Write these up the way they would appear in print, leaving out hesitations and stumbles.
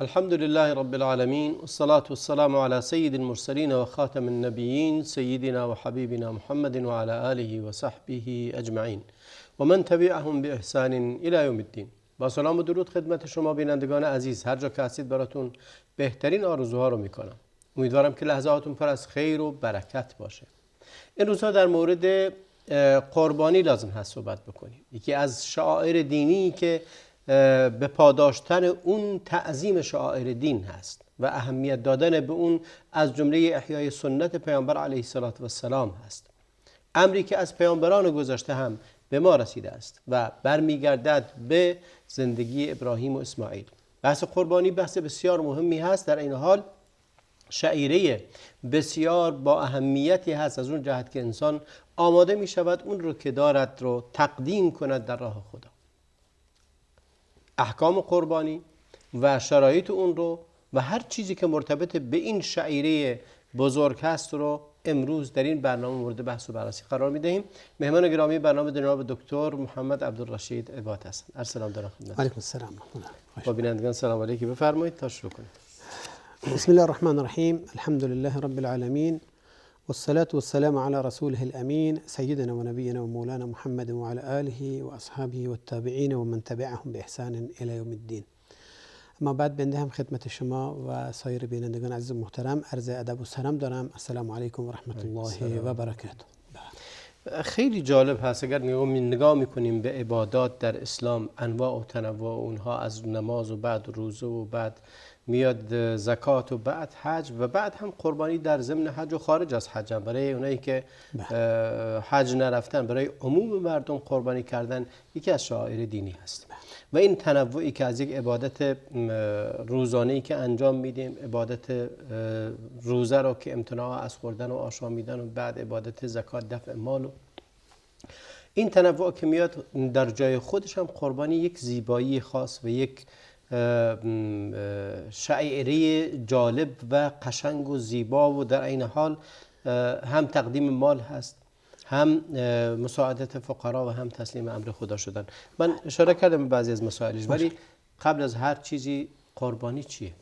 الحمد لله رب العالمين والصلاة والسلام على سيد المرسلين وخاتم النبيين سيدنا وحبيبنا محمد وعلى آله وصحبه أجمعين ومن تبعهم بإحسان إلى يوم الدين. با سلام و درود خدمت شما بینندگان عزیز، هر جا که هستید براتون بهترین آرزوها رو میکنم. امیدوارم که لحظاتون پر از خیر و برکت باشه. این روزها در مورد قربانی لازم هست صحبت بکنیم. یکی از شعائر دینی که به پاداشتن اون تعظیم شعائر دین هست و اهمیت دادن به اون از جمله احیای سنت پیامبر علیه السلام هست. امری که از پیامبران گذشته هم به ما رسیده است و برمیگردد به زندگی ابراهیم و اسماعیل. بحث قربانی بحث بسیار مهمی هست، در این حال شعیره بسیار با اهمیتی هست، از اون جهت که انسان آماده می شود اون رو که دارد رو تقدیم کند در راه خدا. احکام قربانی و شرایط اون رو و هر چیزی که مرتبط به این شعیره بزرگ هست رو امروز در این برنامه مورد بحث و بررسی قرار میدهیم. مهمان گرامی برنامه جناب دکتر محمد عبدالرشید عباد هستند. السلام در خدمت. علیکم السلام. با بینندگان سلام علیکم، بفرمایید تا شروع کنیم. بسم الله الرحمن الرحیم. الحمد لله رب العالمین والصلاة والسلام على رسوله الأمين سيدنا ونبينا ومولانا محمد وعلى آله وأصحابه والتابعين ومن تبعهم بإحسان إلى يوم الدين. اما بعد بنده هم خدمت شما و سایر بینندگان عزیز و محترم عرض ادب و سلام دارم. السلام علیکم و رحمت الله و برکاته. خیلی جالب هست اگر نگاه میکنیم به عبادات در اسلام، انواع و تنوع اونها، از نماز و بعد روزه و بعد میاد زکات و بعد حج و بعد هم قربانی در ضمن حج و خارج از حج هم. برای اونایی که حج نرفتن، برای عموم مردم قربانی کردن یکی از شعائر دینی هست. و این تنوعی که از یک عبادت روزانه‌ای که انجام میدیم، عبادت روزه رو که امتناع از خوردن و آشامیدن و بعد عبادت زکات دفع مال، این تنوع که میاد در جای خودش هم قربانی یک زیبایی خاص و یک شعیره جالب و قشنگ و زیبا و در عین حال هم تقدیم مال هست، هم مساعدت فقرا و هم تسلیم امر خدا شدن. من اشاره کردم به بعضی از مسائلش، ولی قبل از هر چیزی قربانی چیه؟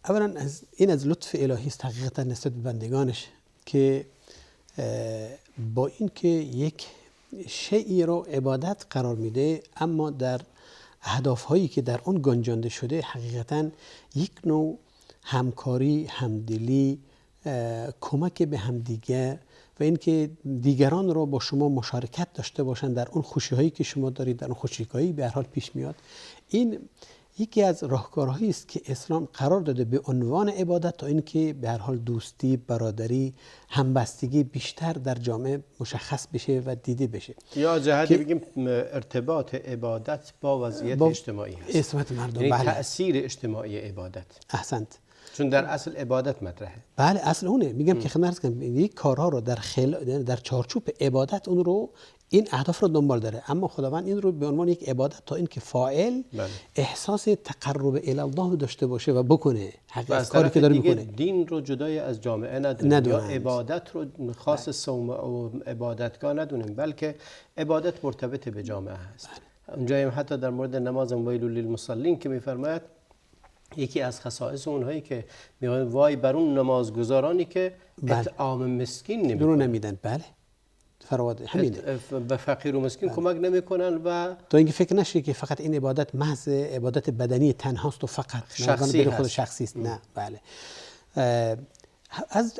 اولا این از لطف الهی است حقیقتا نسبت به بندگانش که با این که یک شیئی رو عبادت قرار میده، اما در اهدافهایی که در اون گنجانده شده حقیقتا یک نوع همکاری، همدلی، کمک به همدیگر و اینکه دیگران رو با شما مشارکت داشته باشن در اون خوشی‌هایی که شما دارید، در اون خوشی‌هایی به هر حال پیش میاد. این یکی از راهکارهایی است که اسلام قرار داده به عنوان عبادت تا اینکه به هر حال دوستی، برادری، همبستگی بیشتر در جامعه مشخص بشه و دیده بشه. یا جهتی بگیم ارتباط عبادت با وضعیت اجتماعی هست. اسمت مردم، یعنی بله. تأثیر اجتماعی عبادت. احسنت. چون در اصل عبادت مطرحه. بله، اصل اونه. میگم که خدمت کنم یک کارها رو در چارچوب عبادت اون رو این اهداف رو دنبال داره، اما خداوند این رو به عنوان یک عبادت تا اینکه فاعل احساس تقرب الی الله داشته باشه و بکنه حقیقت کاری که داره میکنه. دین رو جدای از جامعه ندونیم یا عبادت رو خاص صوم و عبادتگاه ندونیم، بلکه عبادت مرتبط به جامعه هست. اونجا حتی در مورد نماز ویل للمصلین که میفرماید یکی از خصائص اونهایی که میگن وای بر اون نمازگزارانی که اطعام مسکین نمیدن. بله، فرواده همینه، به فقیر و مسکین کمک نمیکنن و تا اینکه فکر نشه که فقط این عبادت محض عبادت بدنی تنهاست و فقط شخصی است. نه، بله.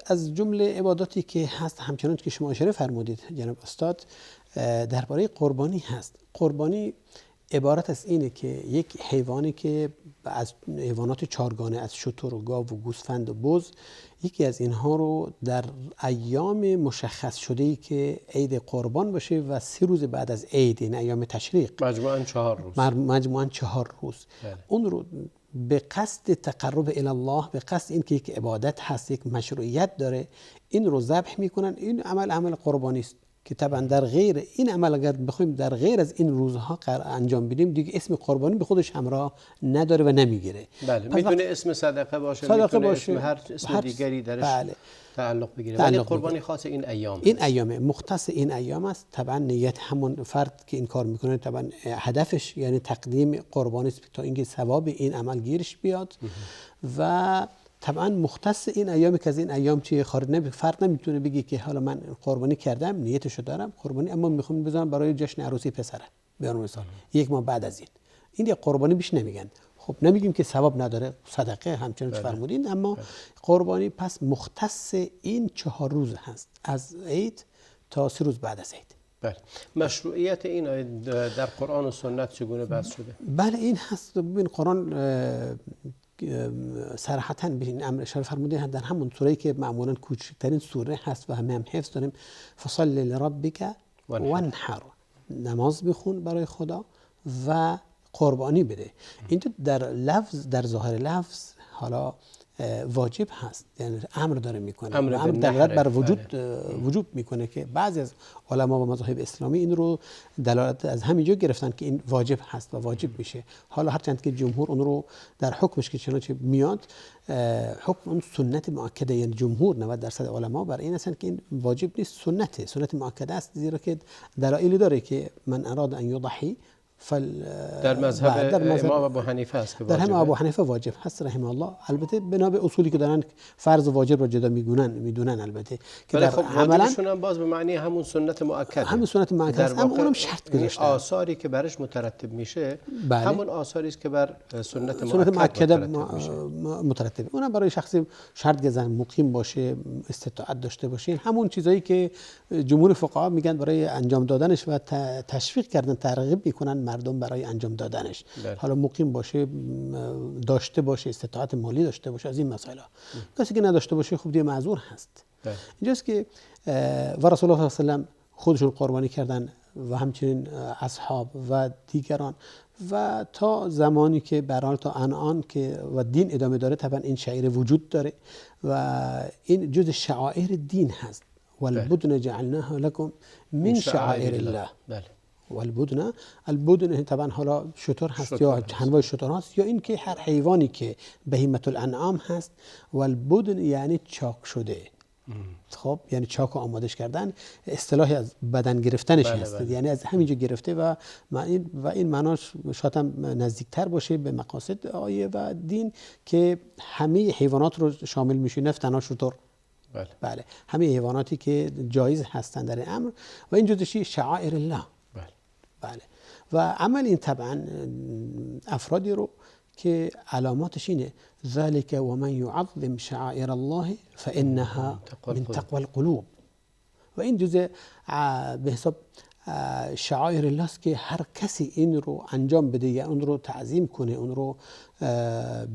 از جمله عباداتی که هست همچنان که شما اشاره فرمودید جناب استاد درباره قربانی هست. قربانی عبارت از اینه که یک حیوانی که از حیوانات چارگانه، از شتر و گاو و گوسفند و بز، یکی از اینها رو در ایام مشخص شده‌ای که عید قربان باشه و 3 روز بعد از عید، این ایام تشریق، مجموعاً 4 روز، مجموعاً 4 روز اون رو به قصد تقرب الی الله، به قصد این که یک عبادت هست، یک مشروعیت داره، این رو ذبح میکنن. این عمل قربانی است که طبعا در غیر این عمل اگر بخوایم در غیر از این روزها انجام بدیم دیگه اسم قربانی به خودش همراه نداره و نمیگیره. بله، میتونه اسم صدقه باشه، صدقه باشه، باشه، هر اسم دیگری درش بله. تعلق بگیره. ولی قربانی خاص این ایام، این ایامه مختص این ایام است. طبعا نیت همون فرد که این کار میکنه طبعا هدفش یعنی تقدیم قربانی است تا اینکه ثواب این عمل گیرش بیاد و طبعا مختص این ایامی که از این ایام چیه خارج فرد نمیتونه بگی که حالا من قربانی کردم نیتشو دارم قربانی اما میخوام بذارم برای جشن عروسی پسره به عنوان مثال یک ماه بعد از این دیگه قربانی بیش نمیگن. خب نمیگیم که ثواب نداره، صدقه همچنین که فرمودین، اما قربانی پس مختص این 4 روز هست از عید تا 3 روز بعد از عید. بله. مشروعیت این در قرآن و سنت چگونه بحث شده؟ بله این هست. ببین قرآن صراحتاً به این امر اشاره فرموده در همون سوره‌ای که معمولاً کوچکترین سوره هست و همه هم حفظ داریم، فصل لربک وانحر، نماز بخون برای خدا و قربانی بده. اینجا در لفظ در ظاهر لفظ حالا واجب هست، یعنی امر داره میکنه، امر دلالت بر وجوب میکنه که بعضی از علما و مذاهب اسلامی این رو دلالت از همینجا گرفتن که این واجب هست و واجب میشه. حالا هرچند که جمهور اون رو در حکمش که چنانچه میاد حکم اون سنت مؤکده، یعنی جمهور 90% علما بر این هستن که این واجب نیست، سنت مؤکده است، زیرا که دلایلی داره که من اراد ان یضحی در مذهب امام ابو حنیفه است که در همه ابو حنیفه واجب هست رحمه الله. البته بنا به اصولی که دارن فرض و واجب رو جدا میدونن البته که در خب واجبشون هم باز به معنی همون سنت مؤکده، همون سنت مؤکده است، اما اونم شرط گذاشتن. آثاری که برش مترتب میشه همون آثاری است که بر سنت مؤکده مترتبه. اونم برای شخصی شرط گذاشتن مقیم باشه، استطاعت داشته باشه، همون چیزایی که جمهور فقها میگن برای انجام دادنش و تشویق کردن ترغیب میکنن مردم برای انجام دادنش. حالا مقیم باشه، داشته باشه، استطاعت مالی داشته باشه، از این مسائل. کسی که نداشته باشه خب دیگه معذور هست. اینجاست که و رسول الله صلی الله علیه و خودشون قربانی کردن و همچنین اصحاب و دیگران و تا زمانی که برحال تا الان که و دین ادامه داره طبعا این شعائر وجود داره و این جز شعائر دین هست. والبدن جعلناها لكم من شعائر الله. بله. البدن طبعا حالا شتر هست یا انواع شتر هست یا این که هر حیوانی که بهیمة الانعام هست. والبدن یعنی چاک شده. خب یعنی چاک و آمادش کردن، اصطلاحی از بدن گرفتنش هست. یعنی از همینجا گرفته و این معناش شاید هم نزدیکتر باشه به مقاصد آیه و دین که همه حیوانات رو شامل میشه، نه تنها شتر. بله همه حیواناتی که جایز هستند در این امر و این جزء شعائر الله. بله و عمل این طبعا افرادی رو که علاماتش اینه ذلك ومن يعظم شعائر الله فانها من تقوى القلوب و این جزء به حساب شعائر الله است که هر کسی این رو انجام بده یا اون رو تعظیم کنه، اون رو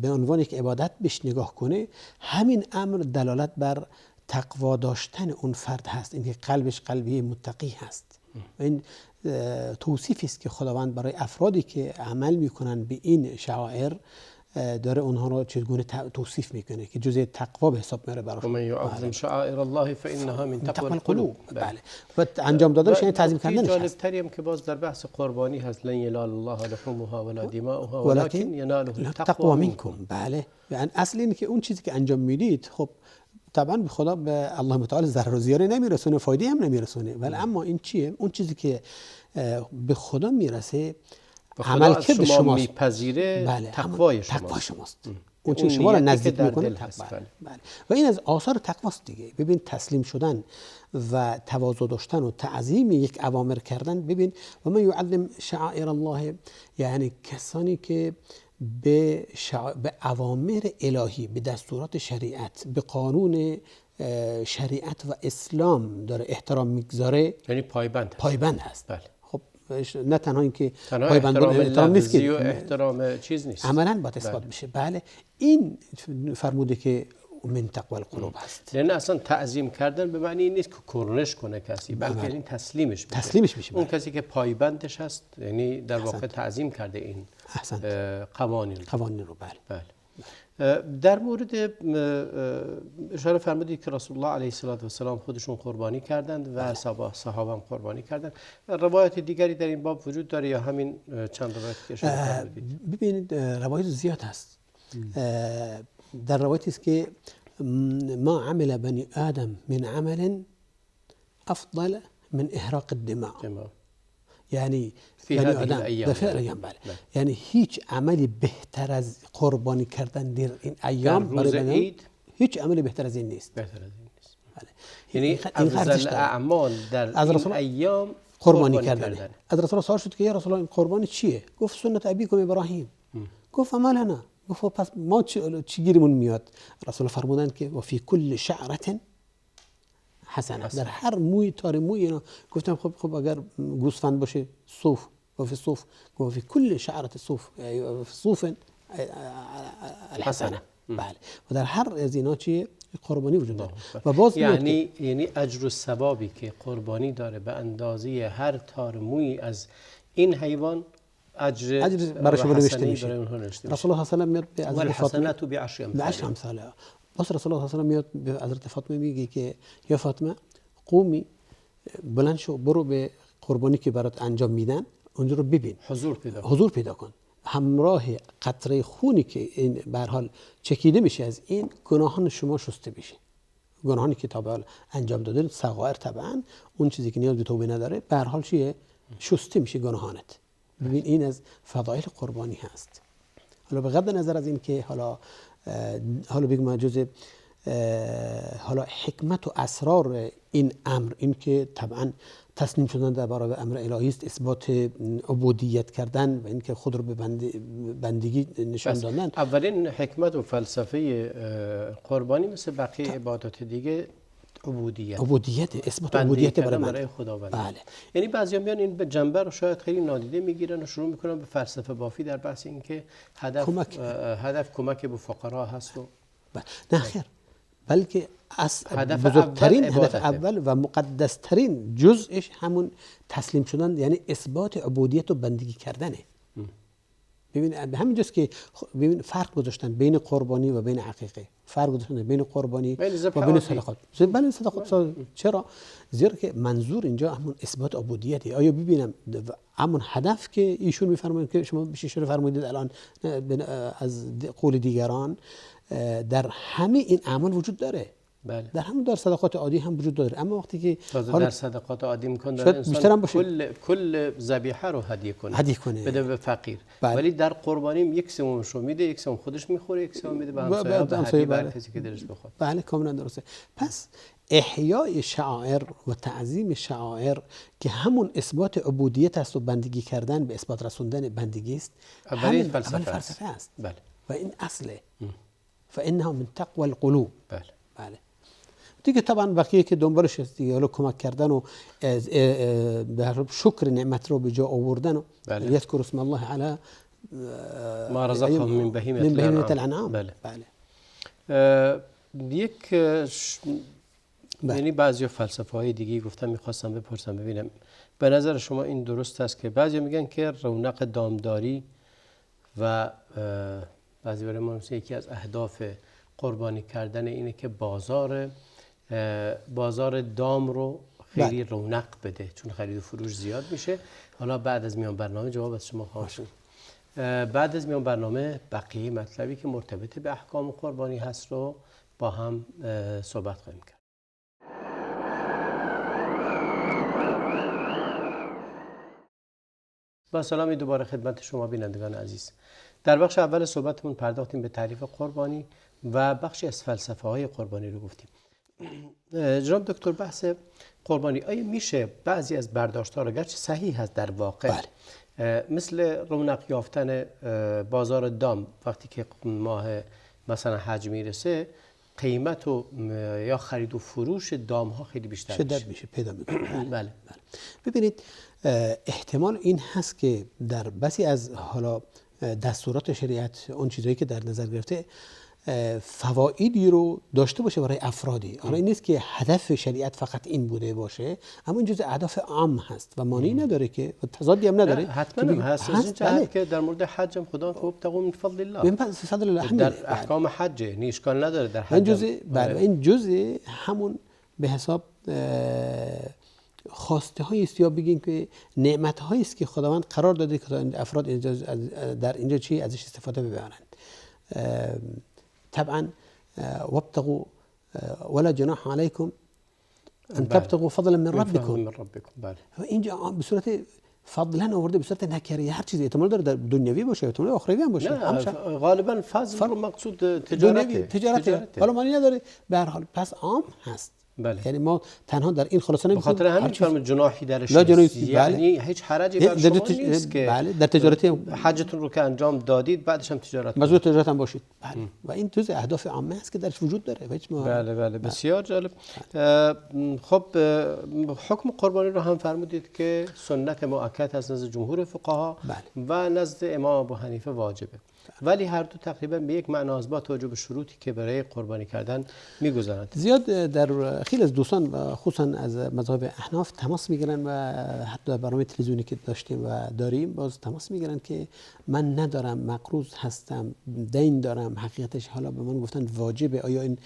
به عنوان یک عبادت بهش نگاه کنه، همین امر دلالت بر تقوا داشتن اون فرد هست، این که قلبش قلبی متقی هست. و این توصیفی است که خداوند برای افرادی که عمل میکنن به این شعائر داره اونها رو چگونه توصیف میکنه که جزء تقوا به حساب میاره براشون. من یعظم شعائر الله فانها من تقوى القلوب. بله و انجام دادنش یعنی تعظیم کردنش. جالب‌تری هم که باز در بحث قربانی هست لن ینال الله لحومها ولا دماؤها ولكن یناله التقوى منکم. بله یعنی اصل اینه که اون چیزی که انجام میدید خب طبعا به خدا به الله متعال ضرر و زیانی نمیرسونه، فایده هم نمیرسونه، ولی اما این چیه؟ اون چیزی که به خدا میرسه عمل کرد شما میپذیره. بله تقوای شماست. اون چیزی شما رو نزدیک میکنه. بله و این از آثار تقواست دیگه. ببین تسلیم شدن و تواضع داشتن و تعظیم یک اوامر کردن. ببین و من یعظم شعائر الله یعنی کسانی که به اوامر الهی، به دستورات شریعت، به قانون شریعت و اسلام داره احترام میگذاره، یعنی پایبند هست. بله. خب نه تنها اینکه پایبند احترام نیست که احترام چیز نیست، عملاً باید اثبات بشه. بله این فرموده که من تقوى القلوب هست. یعنی اصلا تعظیم کردن به معنی این نیست که کرنش کنه کسی، بلکه این تسلیمش میشه. اون کسی که پایبندش هست یعنی در واقع تعظیم کرده این قوانین رو. بله. در مورد اشاره فرمودید که رسول الله علیه السلام خودشون قربانی کردند و صحابه هم قربانی کردند. روایت دیگری در این باب وجود داره یا همین چند روایت که اشاره فرمودید؟ ببینید روایت زیاد هست. در روایتی است که ما عمل بنی آدم من عمل افضل من احراق الدماء. یعنی فی بنی هذه آدم الایام. در فعل ایام بله. یعنی هیچ عملی بهتر از قربانی کردن در این ایام در روز عید هیچ عملی بهتر از این نیست. بهتر از این نیست. بله. یعنی افضل اعمال در این ایام قربانی کردن. از رسول الله سوال شد که یا رسول الله این قربانی چیه؟ گفت سنت ابیکم ابراهیم. گفت ما لنا. گفت پس ما چی گیرمون میاد؟ رسول الله فرمودند که و فی کل شعرة حسنه. در هر موی تار موی اینا. گفتم خب اگر گوسفند باشه صوف و فی صوف و فی کل شعرة صوف فی صوف الحسنه. بله. و در هر از اینا چیه؟ قربانی وجود داره. و باز یعنی اجر و ثوابی که قربانی داره به اندازه هر تار موی از این حیوان اجر برای شما نوشته میشه. رسول الله صلی الله علیه و سلم میاد به حضرت فاطمه بعشر امثالها. باز رسول الله صلی الله علیه و سلم میاد به حضرت فاطمه میگه که یا فاطمه قومی بلند شو برو به قربانی که برات انجام میدن اونجا رو ببین، حضور پیدا کن. همراه قطره خونی که این به هر حال چکیده میشه از این گناهان شما شسته بشه. گناهانی که تا به حال انجام دادن صغائر طبعا اون چیزی که نیاز به توبه نداره به هر حال چیه؟ شسته میشه گناهانت. ببین این از فضایل قربانی هست. حالا بغض نظر از این که حالا بگم جزء حالا حکمت و اسرار این امر این که طبعا تسلیم شدن در برابر امر الهی است، اثبات عبودیت کردن و اینکه خود رو به بندگی نشان دادن. اولین حکمت و فلسفه قربانی مثل بقیه عبادات دیگه عبودیت اثبات عبودیت برای خداوند. بله. یعنی بعضیا میان این به جنبه رو شاید خیلی نادیده میگیرن و شروع میکنن به فلسفه بافی در بحث این که هدف کمک به فقرا هست و نه خیر، بلکه بزرگترین هدف اول و مقدسترین جزءش همون تسلیم شدن، یعنی اثبات عبودیت و بندگی کردنه. ببین به همین جاست که ببین فرق گذاشتن بین قربانی و بین عقیقه، فرق گذاشتن بین قربانی و بین صدقات. بین صدقات چرا؟ زیرا که منظور اینجا همون اثبات عبودیته. آیا ببینم همون هدف که ایشون میفرمایند که شما اشاره فرمودید الان از قول دیگران در همه این اعمال وجود داره. بله. در همون در صدقات عادی هم وجود داره، اما وقتی که در صدقات عادی میکنه داره انسان کل ذبیحه رو هدیه کنه بده به فقیر. بله. ولی در قربانی یک سومش رو میده، یک سوم خودش میخوره، یک سوم میده به همسایه‌ها، به هدیه بر کسی که دلش بخواد. بله کاملا درسته. پس احیای شعائر و تعظیم شعائر که همون اثبات عبودیت است و بندگی کردن به اثبات رسوندن بندگی است، اولین فلسفه است. بله. و این اصله. فانها من تقوى القلوب. بله. دیگه طبعا بقیه که دنبالش است دیگه، حالا کمک کردن و به شکر نعمت رو به جا آوردن و یذکر اسم الله علی ما رزقهم من بهیمة الانعام. بله. یک بله. یعنی بعضی فلسفه‌های دیگه گفتم می‌خواستم بپرسم ببینم به نظر شما این درست است که بعضی میگن که رونق دامداری و بعضی برای ما یکی از اهداف قربانی کردن اینه که بازار دام رو خیلی رونق بده، چون خرید و فروش زیاد میشه. حالا بعد از میان برنامه جواب از شما خواهم شد. بعد از میان برنامه بقیه مطلبی که مرتبط به احکام قربانی هست رو با هم صحبت خواهیم کرد. با سلامی دوباره خدمت شما بینندگان عزیز. در بخش اول صحبتمون پرداختیم به تعریف قربانی و بخشی از فلسفه های قربانی رو گفتیم. جناب دکتر بحث قربانی آیا میشه بعضی از برداشت‌ها رو گرچه صحیح هست در واقع مثل رونق یافتن بازار دام وقتی که ماه مثلا حج میرسه قیمت و یا خرید و فروش دام ها خیلی بیشتر شدت میشه پیدا میکنه. بله. ببینید احتمال این هست که در بسی از حالا دستورات شریعت اون چیزایی که در نظر گرفته فوایدی رو داشته باشه برای افرادی. حالا این نیست که هدف شریعت فقط این بوده باشه، اما این جزء اهداف عام هست و مانعی نداره که تضادی هم نداره. حتما هم هست. از این جهت که در مورد حج هم خدا گفت ابتغوا من فضل الله، من فضل الله در احکام حج یعنی اشکال نداره در حج. این جزء همون به حساب خواسته هایی است یا بگیم که نعمت هایی است که خداوند قرار داده که افراد در اینجا چی ازش استفاده ببرند. طبعا وابتغوا ولا جناح علیکم ان تبتغوا فضلا من ربکم. بله. اینجا به صورت فضلا آورده، به صورت نکره. هر چیزی احتمال داره در دنیوی باشه، احتمال اخروی هم باشه. غالبا فضل مقصود تجارته. حالا معنی نداره، به هر حال پس عام هست. بله. یعنی ما تنها در این خلاصه نمی‌گیم بخاطر همین فرم جناحی درش نیست، یعنی هیچ حرجی بر شما نیست که بله در تجارتی حجتون رو که انجام دادید بعدش هم تجارت مزور تجارت هم باشید. بله. و این جزء اهداف عامه است که درش وجود داره. بله بسیار جالب. خب حکم قربانی رو هم فرمودید که سنت مؤکد از نزد جمهور فقها و نزد امام ابو حنیفه واجبه، ولی هر دو تقریبا به یک معناست با توجه به شروطی که برای قربانی کردن میگذارند. زیاد در خیلی از دوستان و خصوصا از مذهب احناف تماس میگیرن و حتی در برنامه تلویزیونی که داشتیم و داریم باز تماس میگیرن که من ندارم، مقروض هستم، دین دارم. حقیقتش حالا به من گفتن واجبه، آیا این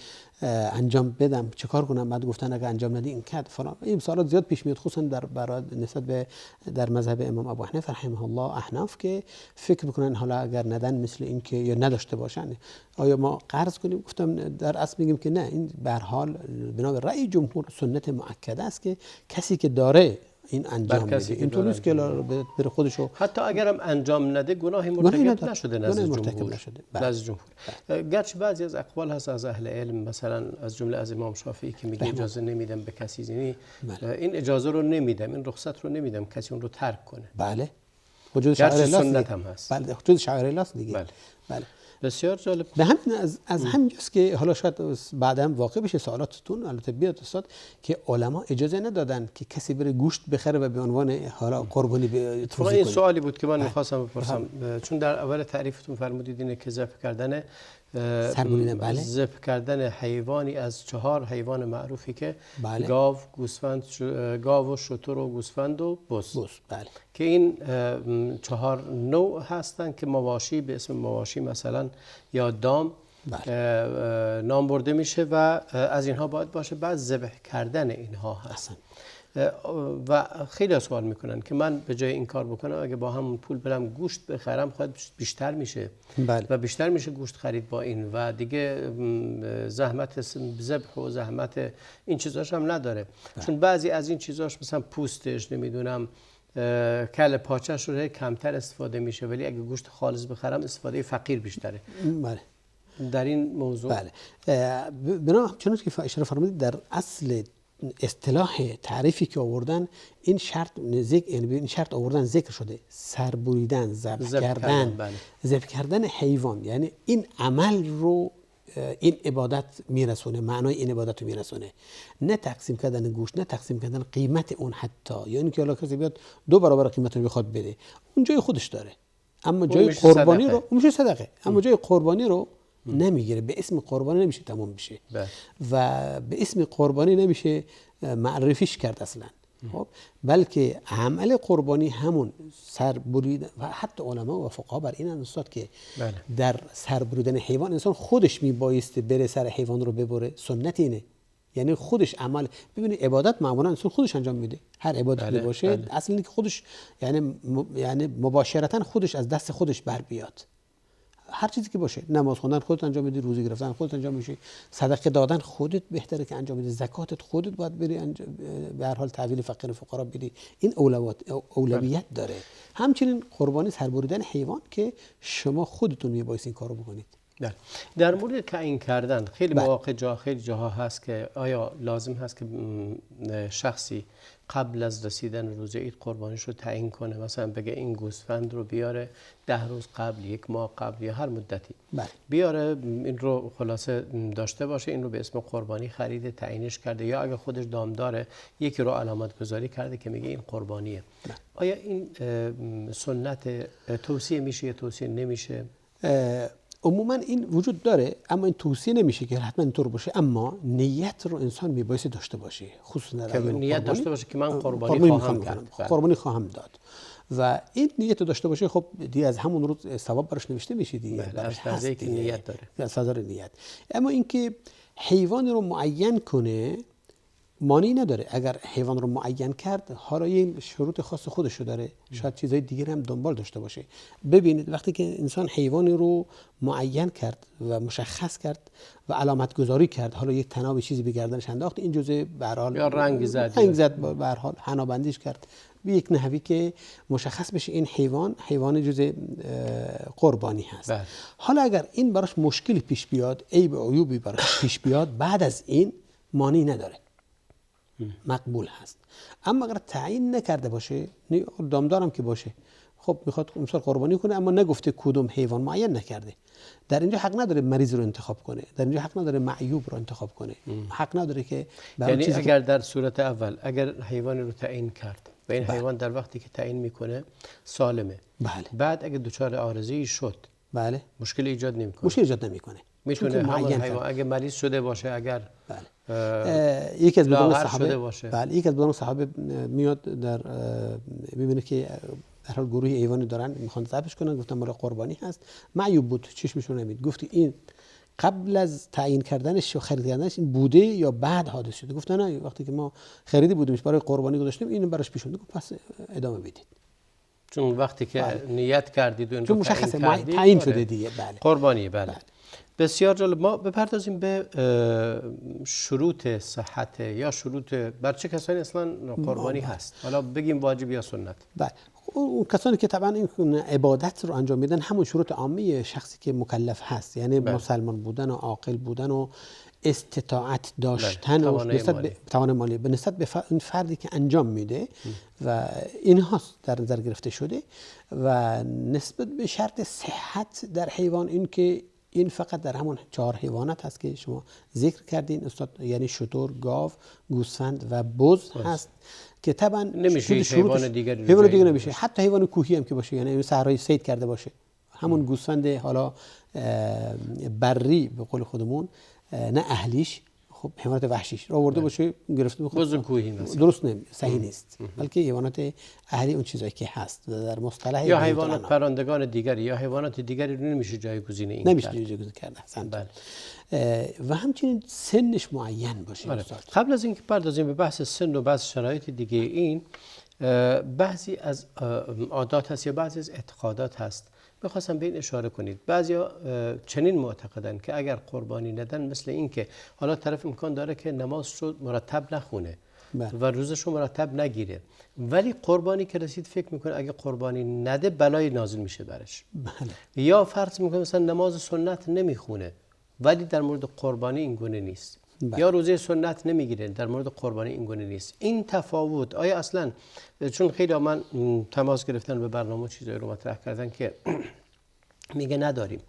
انجام بدم، چه کار کنم؟ بعد گفتن اگه انجام ندی این کد فلان. این سوالات زیاد پیش میاد خصوصا در نسبت به در مذهب امام ابو حنیفه رحمه الله احناف که فکر میکنن حالا اگر ندن مثل این که یا نداشته باشن آیا ما قرض کنیم؟ گفتم در اصل میگیم که نه، این به هر حال بنا به رأی جمهور سنت مؤکده است که کسی که داره این انجام بده. اینطور نیست که بر خودشو حتی اگرم انجام نده گناهی مرتکب نشده نزد جمهور. نزد جمهور گرچه بعضی از اقوال هست از اهل علم، مثلا از جمله از امام شافعی که میگه اجازه نمیدم به کسی، یعنی این اجازه رو نمیدم، این رخصت رو نمیدم کسی اون رو ترک کنه. بله وجود شعائر الله سنت هم هست. بله وجود شعائر الله است دیگه. بله. بسیار جالب. به همین از همینجاست که حالا شاید بعدا هم واقع بشه سوالاتتون البته بیاد استاد که علما اجازه ندادن که کسی بره گوشت بخره و به عنوان حالا قربانی به کنه. این سوالی بود که من می‌خواستم بپرسم، چون در اول تعریفتون فرمودید اینه که ذبح کردن ذبح کردن حیوانی از 4 حیوان معروفی که گاو، گوسفند، گاو و شتر و گوسفند و بز. بله. که این 4 نوع هستند که مواشی به اسم مواشی مثلا یا دام نام برده میشه و از اینها باید باشه. بعد ذبح کردن اینها هست و خیلی سوال میکنن که من به جای این کار بکنم اگه با همون پول برم گوشت بخرم خواهد بیشتر میشه. و بیشتر میشه گوشت خرید با این و دیگه زحمت ذبح و زحمت این چیزاش هم نداره. چون بعضی از این چیزاش مثلا پوستش نمیدونم کله پاچش رو کمتر استفاده میشه، ولی اگه گوشت خالص بخرم استفاده فقیر بیشتره. بله. در این موضوع بنا چون که اشاره فرمودید در اصل اصطلاح تعریفی که آوردن این شرط یعنی این شرط آوردن ذکر شده، سر بریدن، ذبح کردن حیوان، یعنی این عمل رو این عبادت میرسونه، معنای این عبادت رو میرسونه، نه تقسیم کردن گوشت، نه تقسیم کردن قیمت اون حتی، یعنی که حالا کسی بیاد 2 برابر قیمت رو بخواد بده، اون جای خودش داره، اما جای قربانی رو میشه صدقه، اما جای قربانی رو نمیگیره، به اسم قربانی نمیشه تمام بشه و به اسم قربانی نمیشه معرفیش کرد اصلا. خب بلکه عمل قربانی همون سر بریدن و حتی علما و فقها بر این استاد که در سر بریدن حیوان انسان خودش میبایسته بره سر حیوان رو ببره، سنت اینه، یعنی خودش عمل. ببینید عبادت معمولا انسان خودش انجام میده، هر عبادتی باشه اصلا اینه که خودش یعنی مباشرتا خودش از دست خودش بر بیاد. هر چیزی که باشه، نماز خوندن خودت انجام میدی، روزه گرفتن خودت انجام میشی، صدقه دادن خودت بهتره که انجام بدی، زکاتت خودت باید بری به هر حال تحویل فقیر و فقرا بدی، این اولویت داره. همچنین قربانی سر بریدن حیوان که شما خودتون میبایست این کارو بکنید. در مورد تعیین کردن خیلی مواقع خیلی جاها هست که آیا لازم هست که شخصی قبل از رسیدن روز عید قربانیش رو تعیین کنه، مثلا بگه این گوسفند رو بیاره 10 روز قبل، 1 ماه قبل یا هر مدتی بیاره این رو خلاصه داشته باشه، این رو به اسم قربانی خریده تعیینش کرده، یا اگه خودش دامداره یکی رو علامت گذاری کرده که میگه این قربانیه. آیا این سنت توصیه میشه یا توصیه نمیشه؟ عموما این وجود داره، اما این توصیه نمیشه که حتما اینطور باشه، اما نیت رو انسان میبایستی داشته باشه، خصوصا که نیت داشته باشه که من قربانی خواهم کرد، قربانی خواهم داد و این نیت رو داشته باشه. خب دیگه از همون روز ثواب براش نوشته میشه دیگه، براش هست که نیت داره، از فضای نیت. اما اینکه حیوان رو معین کنه معنی نداره. اگر حیوان رو معین کرد حالا یه شروط خاص خودشو داره، شاید چیزای دیگه هم دنبال داشته باشه. ببینید وقتی که انسان حیوانی رو معین کرد و مشخص کرد و علامت گذاری کرد، حالا یک طناب چیزی به گردنش انداخت، این جزء به هر حال یا رنگ زد به هر حال حنابندیش کرد به یک نحوی که مشخص بشه این حیوان جزء قربانی هست. حالا اگر این براش مشکلی پیش بیاد، عیب و عیوبی براش پیش بیاد، بعد از این معنی نداره، مقبول هست. اما اگر تعیین نکرده باشه، دامدارم که باشه، خب میخواد مثلا قربانی کنه اما نگفته کدوم حیوان معین نکرده، در اینجا حق نداره مریض رو انتخاب کنه، در اینجا حق نداره معیوب رو انتخاب کنه، حق نداره که یعنی اگر در صورت اول اگر حیوان رو تعیین کرد و این حیوان در وقتی که تعیین میکنه سالمه، بعد اگه دچار عارضه‌ای شد، مشکل ایجاد نمیکنه، میتونه همون حیوان اگه مریض شده باشه، اگر یکی از بدون صحابه یکی از بدون صحابه میاد در میبینه که در حال گروهی حیوانی دارن میخوان ذبحش کنن، گفتن مال قربانی هست، معیوب بود، چشمشون نمید، گفتی این قبل از تعیین کردنش و خرید کردنش این بوده یا بعد حادث شده؟ گفتن نه، وقتی که ما خریدی بودیمش برای قربانی گذاشتیم، اینو براش پیش اومد، پس ادامه بدید. چون وقتی که نیت کردید و این رو تعیین شده دیگه. قربانی. بسیار جالب. ما بپردازیم به شروط صحت یا شروط بر چه کسانی اصلا قربانی هست، حالا بگیم واجب یا سنت. اون کسانی که طبعا این عبادت رو انجام میدن همون شروط عامی شخصی که مکلف هست، یعنی مسلمان بودن و عاقل بودن و استطاعت داشتن و توان مالی به نسبت به این فردی که انجام میده و اینها در نظر گرفته شده. و نسبت به شرط صحت در حیوان، این که این فقط در همون 4 حیوانات هست که شما ذکر کردین استاد، یعنی شتر، گاو، گوسفند و بز هست که طبعا نمیشه حیوان دیگری نمیشه، حتی حیوان کوهی هم که باشه، یعنی صحرای صید کرده باشه، همون گوسفند حالا بری به قول خودمون، نه اهلیش، خب حیوانات وحشیش رو آورده باشه گرفته بخوره، بز کوهی مثلا درست صحیح نیست، بلکه حیوانات اهلی اون چیزایی که هست در مصطلح یا حیوانات پرندگان دیگری یا حیوانات دیگری رو نمیشه جایگزین این کرد. و همچنین سنش معین باشه. قبل از اینکه پردازیم به بحث سن و بعض شرایط دیگه، این بعضی از عادات هست یا بعضی از اعتقادات هست، بخواستم به این اشاره کنید. بعضیا چنین معتقدن که اگر قربانی ندن، مثل این که حالا طرف امکان داره که نماز رو مرتب نخونه و روزش رو مرتب نگیره، ولی قربانی که رسید فکر میکنه اگه قربانی نده بلای نازل میشه برش. یا فرض میکنه مثلا نماز سنت نمیخونه ولی در مورد قربانی این گونه نیست. یا روزه سنت نمیگیره، در مورد قربانی این گونه نیست. این تفاوت آیا اصلا، چون خیلی من تماس گرفتن به برنامه چیزایی رو مطرح کردن که میگه نداریم،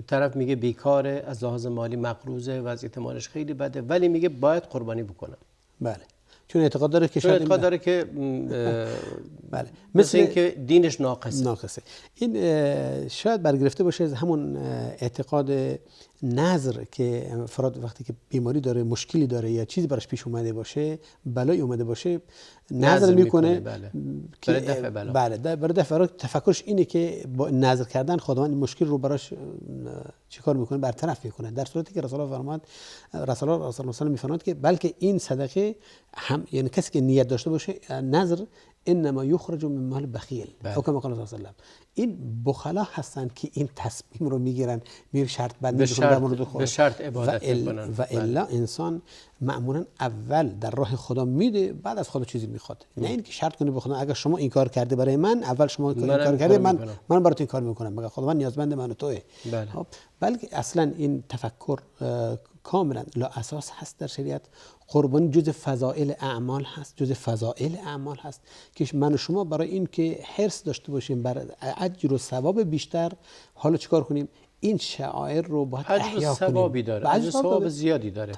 طرف میگه بیکاره، از لحاظ مالی مقروضه، وضعیت مالش خیلی بده، ولی میگه باید قربانی بکنم. چون اعتقاد داره که مثل اینکه دینش ناقصه. این شاید برگرفته باشه از همون اعتقاد نظر که فرد وقتی که بیماری داره، مشکلی داره یا چیزی براش پیش اومده باشه، بلایی اومده باشه، نظر میکنه برای دفع بلا. برای دفع تفکرش اینه که با نظر کردن خداوند این مشکل رو براش چیکار میکنه؟ برطرف میکنه. در صورتی که رسول الله فرمود میفرماد که بلکه این صدقه هم، یعنی کسی که نیت داشته باشه، نظر انما یخرج من مال بخیل او کما قال صلی الله علیه و سلم، این بخلا هستن که این تصمیم رو میگیرن، میره شرط بندی میکنن در مورد خدا، به شرط عبادت میکنن و الا انسان معمولا اول در راه خدا میده، بعد از خدا چیزی میخواد. نه اینکه شرط کنه به خدا اگر شما این کار کرده برای من، اول شما این کار کرده، من برات این کار میکنم، مگر خداوند نیازمند من و توئه. بلکه اصلا این تفکر کاملا لا اساس هست در شریعت. قربانی جزء فضائل اعمال هست، که من و شما برای این که حرص داشته باشیم بر اجر و ثواب بیشتر، حالا چیکار کنیم؟ این شعائر رو باید اجر احیا ثوابی کنیم. داره، اجر ثواب زیادی داره.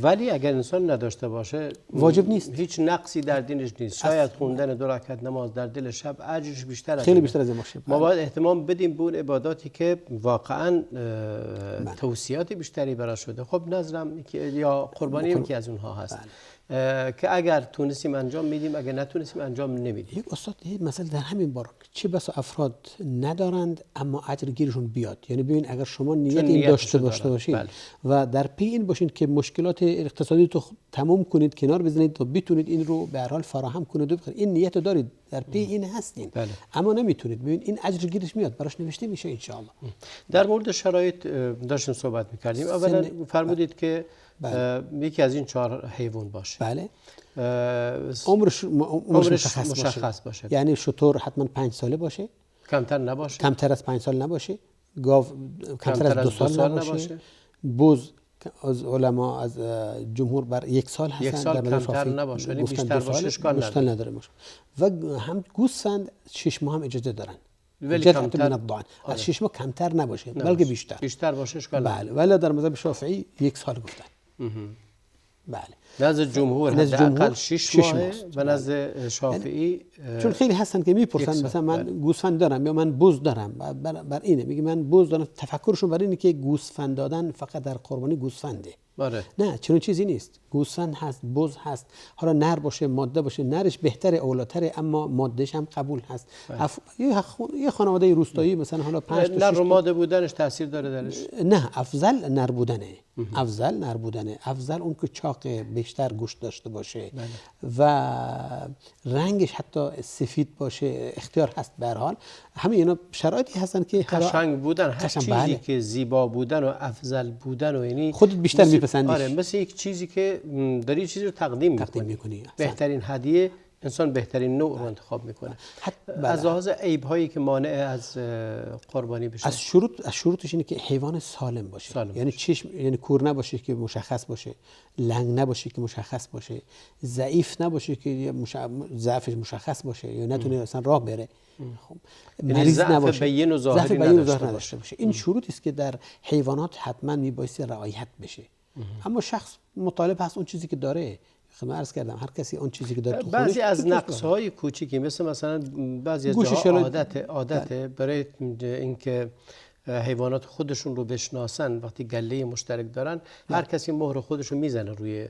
ولی اگر انسان نداشته باشه واجب نیست، هیچ نقصی در دینش نیست. شاید خوندن 2 رکعت نماز در دل شب اجرش بیشتر از خیلی بیشتر از این باشه. ما باید اهتمام بدیم به اون عباداتی که واقعا توصیات بیشتری براش شده. خب نظرم یا قربانی یکی از اونها هست که اگر تونستیم انجام میدیم، اگر نتونستیم انجام نمیدیم. یک استاد مثلا در همین بار چه بسا افراد ندارند اما اجر گیرشون بیاد. یعنی ببین اگر شما نیت این داشته باشید و در پی این باشین که مشکلات اقتصادی تو تموم کنید، کنار بزنید تا بتونید این رو به هر حال فراهم کنید و این نیت رو دارید، در پی این هستین اما نمیتونید، ببین این اجر گیرش میاد، براش نوشته میشه ان شاء الله. در مورد شرایط داشتیم صحبت می‌کردیم. اولا فرمودید که یکی از این 4 حیوان باشه. بله. عمرش مشخص باشه. یعنی شتر حتما 5 ساله باشه، کمتر نباشه، کمتر از 5 سال نباشه، گاو کمتر از 2 سال نباشه، بوز از علما از جمهور بر 1 سال هستن، 1 سال کمتر نباشه، یعنی بیشتر باشه اشکال نداره. و هم گوسفند 6 ماه هم اجازه دارن، ولی کمتر از 6 ماه کمتر نباشه بلکه بیشتر باشه اشکال نداره. بله. ولی در مذهب شافعی 1 سال گفتن. بله. نزد جمهور حداقل 6 ماه و نزد شافعی چون خیلی هستن که میپرسن مثلا من گوسفند دارم یا من بز دارم، بر اینه میگه من بز دارم، تفکرشون بر اینه که گوسفند دادن فقط در قربانی گوسفنده. نه، چنین چیزی نیست. گوسفند هست، بز هست، حالا نر باشه ماده باشه، نرش بهتره اولاتره اما مادهش هم قبول هست. یه خانواده روستایی مثلا حالا 5 تا 6 نر و ماده بودنش تاثیر داره درش؟ نه، افضل نر بودنه. افضل اون که چاق بیشتر گوشت داشته باشه و رنگش حتی سفید باشه، اختیار هست. به هر حال همه اینا شرایطی هستن که قشنگ بودن، هر چیزی که زیبا بودن و افضل بودن و یعنی خودت بیشتر میپسندیش. آره، مثل یک چیزی که داری چیزی رو تقدیم میکنی. بهترین هدیه انسان بهترین نوع رو انتخاب میکنه. از لحاظ عیب هایی که مانع از قربانی بشه، از شروطش اینه که حیوان سالم باشه. یعنی چشم، یعنی کور نباشه که مشخص باشه، لنگ نباشه که مشخص باشه، ضعیف نباشه که ضعفش مشخص باشه یا نتونه اصلا راه بره. خب مریض نباشه، بین و ظاهری نداشته باشه. این شروطی است که در حیوانات حتما میبایستی رعایت بشه. اما شخص مطالب هست اون چیزی که داره. خدمت عرض کردم هر کسی اون چیزی که داره تو بعضی از نقص‌های کوچیکی مثلا بعضی از جاها عادت برای اینکه حیوانات خودشون رو بشناسن، وقتی گله مشترک دارن هر کسی مهر خودش رو میزنه روی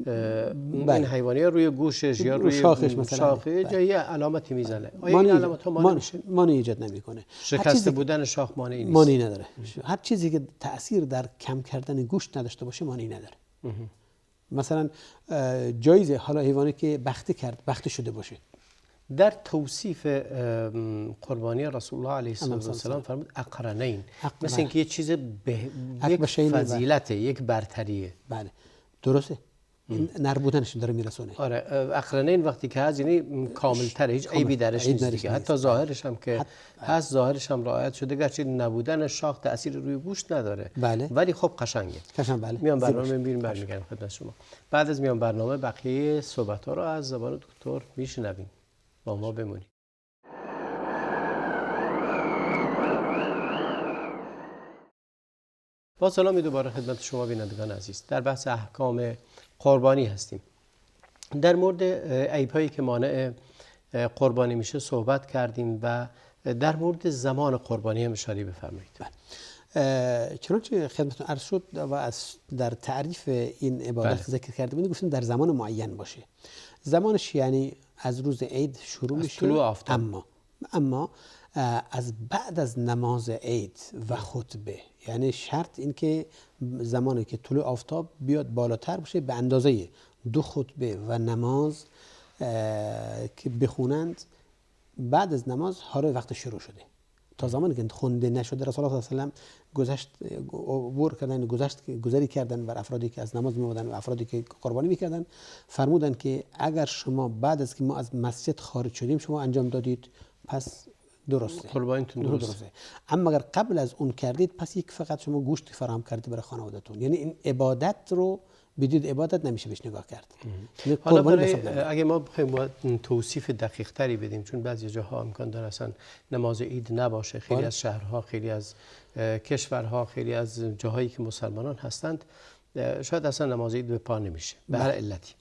این حیوانی، روی گوشش یا روی شاخش مثلا، شاخه جایی علامتی میزنه. آیا این علامت ها مانع ایجاد نمیکنه؟ شکسته بودن شاخ مانعی نیست. مانعی نداره. هر چیزی که تأثیر در کم کردن گوشت نداشته باشه مانعی نداره. مثلا جایزه حالا حیوانی که بخته شده باشه. در توصیف قربانی رسول الله علیه السلام فرمود اقرنین، مثل اینکه یه چیز یک فضیلته، یک برتریه. بله درسته. نر بودنش داره میرسونه. آره، اقرنین وقتی که هست یعنی کامل‌تره، هیچ عیبی درش نیست دیگه. حتی ظاهرش هم که هست، ظاهرش هم رعایت شده، گرچه نبودن شاخ تأثیر روی گوشت نداره. بله. ولی خب قشنگه. بله. میام برنامه میبینیم، برمیگردیم خدمت شما. بعد از میام برنامه بقیه صحبت‌ها رو از زبان دکتر میشنویم. با ما بمونید. با سلامی دوباره خدمت شما بینندگان عزیز. در بحث احکام قربانی هستیم. در مورد عیب‌هایی که مانع قربانی میشه صحبت کردیم و در مورد زمان قربانی هم اشاره بفرمایید. چنانچه خدمتتون عرض شد و در تعریف این عبادت ذکر کرده بودیم، گفتیم در زمان معین باشه. زمانش یعنی از روز عید شروع میشه، طلوع آفتاب. اما از بعد از نماز عید و خطبه، یعنی شرط این که زمانی که طلوع آفتاب بیاد بالاتر باشه به اندازه 2 خطبه و نماز که بخونند بعد از نماز حالا وقت شروع شده. تا زمانی که خونده نشده رسول الله صلی الله علیه و آله گذری کردن بر افرادی که از نماز میومدن و افرادی که قربانی میکردن، فرمودن که اگر شما بعد از که ما از مسجد خارج شدیم شما انجام دادید پس درسته، قربانیتون درسته. اما اگر قبل از اون کردید پس یک فقط شما گوشت فراهم کردید برای خانواده‌تون. یعنی این عبادت رو بدید عبادت نمیشه بهش نگاه کرد. حالا اگه ما بخوایم توصیف دقیق تری بدیم، چون بعضی جاها امکان داره اصلا نماز عید نباشه، خیلی از شهرها، خیلی از کشورها، خیلی از جاهایی که مسلمانان هستند شاید اصلا نماز عید به پا نمیشه به هر علتی.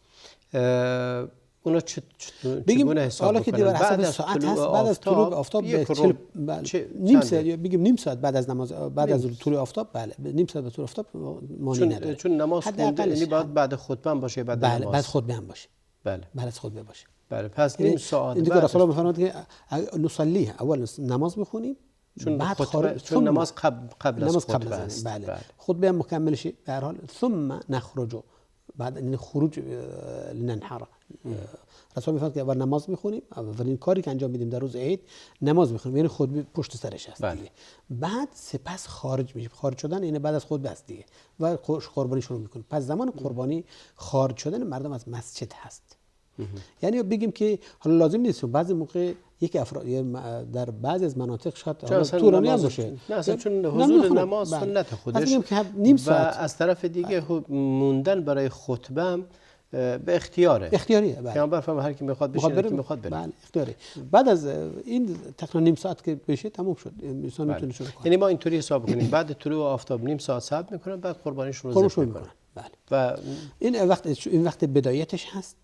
اونا چگونه حساب بکنن؟ بعد از ساعت هست، بعد از طلوع آفتاب نیم ساعت یا بگیم نیم ساعت بعد از نماز، بعد از طلوع آفتاب، بله نیم ساعت بعد طلوع آفتاب مانی نداره. چون نماز خونده یعنی بعد خطبه هم باشه، بعد نماز. بعد خطبه هم باشه. بله. بعد از خطبه باشه. بله. پس نیم ساعت این دیگه رسول الله میفرماد که نصلیه، اول نماز میخونیم بعد خارج، چون نماز قبل از خطبه است. بله. خطبه هم مکمل شه به هر حال. ثم نخرج، بعد این خروج لننحر، رسول میفرماد که اول نماز میخونیم، اولین کاری که انجام میدیم در روز عید نماز میخونیم، یعنی خطبه پشت سرش هست دیگه. بعد سپس خارج میشیم. خارج شدن یعنی بعد از خطبه است دیگه و قربانی شروع میکنیم. پس زمان قربانی خارج شدن مردم از مسجد هست. یعنی بگیم که حالا لازم نیست بعضی موقع یک افراد در بعضی از مناطق شاید طولانی هم باشه، نه اصلا چون حضور نماز سنت خودش که نیم ساعت و از طرف دیگه موندن برای خطبه هم به اختیاره، اختیاریه. بله. پیامبر فرمود هر کی میخواد بشینه، کی میخواد بره. بله اختیاری. بعد از این تقریبا نیم ساعت که بشه تموم شد، انسان میتونه شروع کنه. یعنی ما اینطوری حساب کنیم بعد طلوع آفتاب نیم ساعت صبر میکنن، بعد قربانیش رو ذبح میکنن. بله. و این وقت بدایتش هست.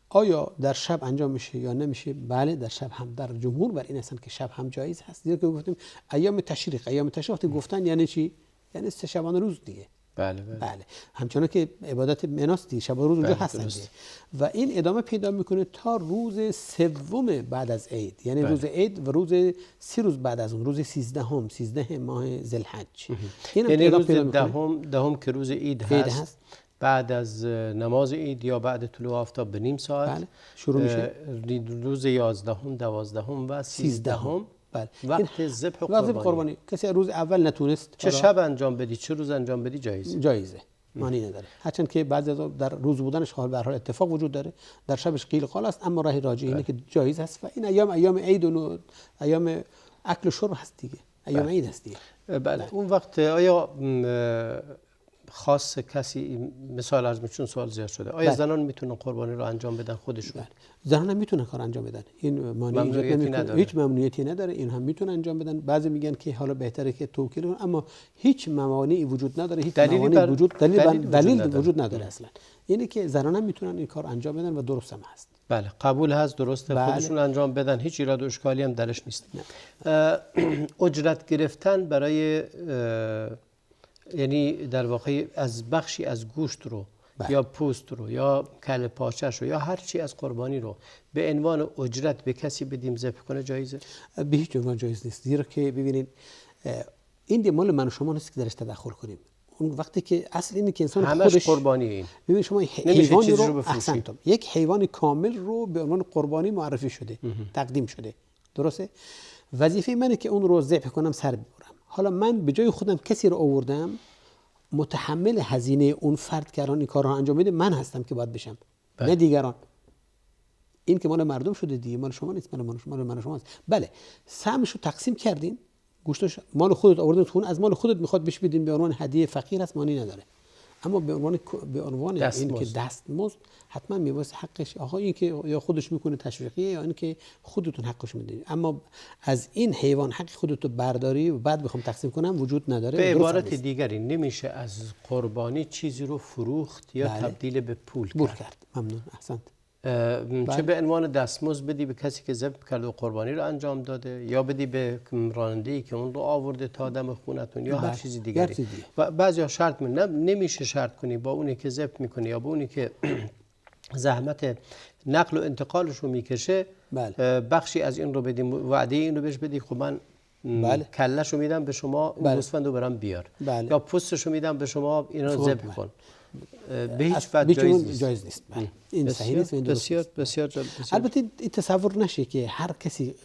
آیا در شب انجام میشه یا نمیشه؟ بله در شب هم، در جمهور بر این هستن که شب هم جایز هست. دیگه که گفتیم ایام تشریق وقتی گفتن یعنی چی؟ یعنی 3 شبانه روز دیگه. بله. همچنان که عبادت مناست دیگه، شب و روز اونجا هستن دیگه. و این ادامه پیدا میکنه تا روز سوم بعد از عید، یعنی روز عید و روز 3 روز بعد از اون، روز 13 ماه ذوالحج. یعنی روز دهم که روز عید هست بعد از نماز عید یا بعد طلوع آفتاب به نیم ساعت شروع میشه. روز 11 12 و 13 بله. وقت ذبح قربانی. کسی روز اول نتونست چه شب انجام بدی چه روز انجام بدی جایزه معنی نداره. هرچند که بعضی از در روز بودنش حال به هر حال اتفاق وجود داره، در شبش قیل قال است، اما راه راجح اینه که جایز است و این ایام عید و ایام اکل و شرب هست دیگه، ایام عید هست دیگه. بله. اون وقت آیا خاص کسی مثال از چون سوال زیاد شده، آیا زنان میتونن قربانی رو انجام بدن خودشون؟ زنان هم میتونن کار انجام بدن، این ممنوعیتی نداره، هیچ ممنوعیتی نداره، این هم میتونن انجام بدن. بعضی میگن که حالا بهتره که توکیل کنن، اما هیچ مانعی وجود نداره، هیچ دلیل وجود نداره اصلا. اینه که زنان هم میتونن این کار انجام بدن و درست هم هست. بله قبول هست، درسته. خودشون انجام بدن، هیچ ایراد و اشکالی هم درش نیست. اجرت گرفتن برای یعنی در واقع از بخشی از گوشت رو یا پوست رو یا کله پاچش رو یا هر چی از قربانی رو به عنوان اجرت به کسی بدیم ذبح کنه جایزه؟ به هیچ عنوان جایز نیست. زیرا که ببینید این مال من و شما نیست که درش تدخل کنیم. اون وقتی که اصل اینه که انسان خودش قربانی، این ببینید شما حیوانی رو احسنتم یک حیوان کامل رو به عنوان قربانی معرفی شده، تقدیم شده، درسته؟ وظیفه منه که اون رو ذبح کنم، سر ببرم. حالا من به جای خودم کسی رو آوردم، متحمل هزینه اون فرد که این کار رو انجام میده من هستم که باید بشم، نه دیگران. این که مال مردم شده دیگه، مال شما نیست، مال شماست. بله سهمش رو تقسیم کردین، گوشتش مال خودت آوردین خونه، از مال خودت میخواد بهش بدین به عنوان هدیه، فقیر است، معنی نداره. اما به عنوان این که دستمزد حتما میباید حقش، آقا این که یا خودش میکنه تشویقیه یا این که خودتون حقش میدید. اما از این حیوان حق خودتو برداری و بعد بخوام تقسیم کنم وجود نداره. به عبارت دیگری نمیشه از قربانی چیزی رو فروخت یا تبدیل به پول کرد. ممنون، احسنت. چه به عنوان دستمزد بدی به کسی که ذبح کرده و قربانی رو انجام داده، یا بدی به راننده‌ای که اون رو آورده تا دم خونتون، یا هر چیزی دیگری. و بعضیا شرط نمیشه شرط کنی با اونی که ذبح میکنه یا با اونی که زحمت نقل و انتقالش رو میکشه بخشی از این رو بدیم، وعده این رو بهش بدی خب من کله‌شو میدم به شما، اون گوسفندو برام بیار، یا پوستشو میدم به شما اینو ذبح کن. به هیچ وجه جایز نیست. این صحیح نیست. بسیار جالب. البته این تصور نشه که هر کسی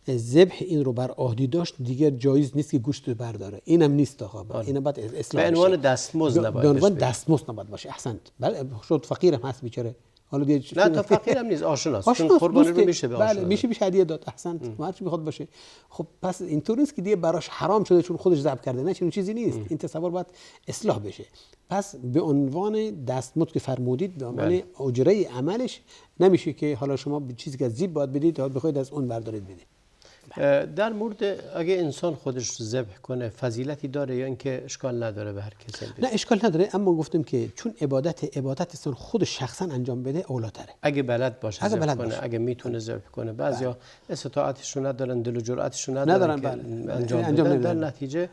ذبح این رو بر عهده داشت دیگه جایز نیست که گوشت رو برداره. اینم نیست آقا. اینا باید اصلاح به عنوان دستمزد نباید به عنوان دستمزد نباید باشه. احسنت. بله شد فقیرم هست بیچاره، حالا دیگه نه تا فقیر هم نیست، آشناست، چون قربانی رو میشه به آشنا. بله میشه هدیه داد. احسنت، هر چی میخواد باشه. خب پس اینطور نیست که دیگه براش حرام شده چون خودش ذبح کرده، نه چنین چیزی نیست. این تصور باید اصلاح بشه. پس به عنوان دستمزد که فرمودید، به عنوان اجره عملش نمیشه که حالا شما چیزی که از جیب باید بدید تا بخواید از اون بردارید بدید. در مورد اگه انسان خودش ذبح کنه فضیلتی داره یا اینکه اشکال نداره به هر کسی بده؟ نه اشکال نداره، اما گفتیم که چون عبادت انسان خود شخصا انجام بده اولاتره. اگه بلد باشه اگه ذبح بلد کنه، باشه. اگه میتونه ذبح کنه. بعضیا استطاعتشو ندارن، دل و جرأتشو ندارن که انجام بدن. در نتیجه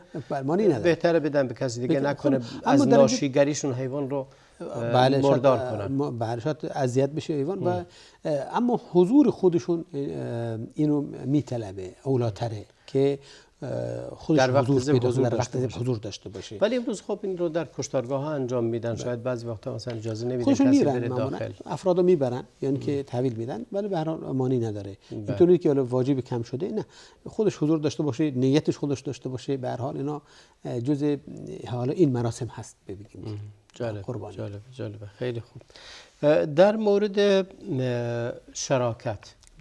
بهتره بدن به کسی دیگه، نکنه از ناشیگریشون حیوان رو مردار کنن. بله شاید اذیت بشه حیوان و اما حضور خودشون اینو میطلبه، اولاتره که خودش در وقت حضور ذبح حضور داشته باشه. ولی امروز خب این رو در کشتارگاه ها انجام میدن. شاید بعضی وقتا مثلا اجازه نمیدن کسی بره داخل. افرادو میبرن یعنی که تحویل میدن، ولی به هر حال مانی نداره. اینطوری که حالا واجب کم شده، نه خودش حضور داشته باشه، نیتش خودش داشته باشه. به هر حال اینا جزء حالا این مراسم هست بگیم. جالب خیلی خوب. در مورد شراکت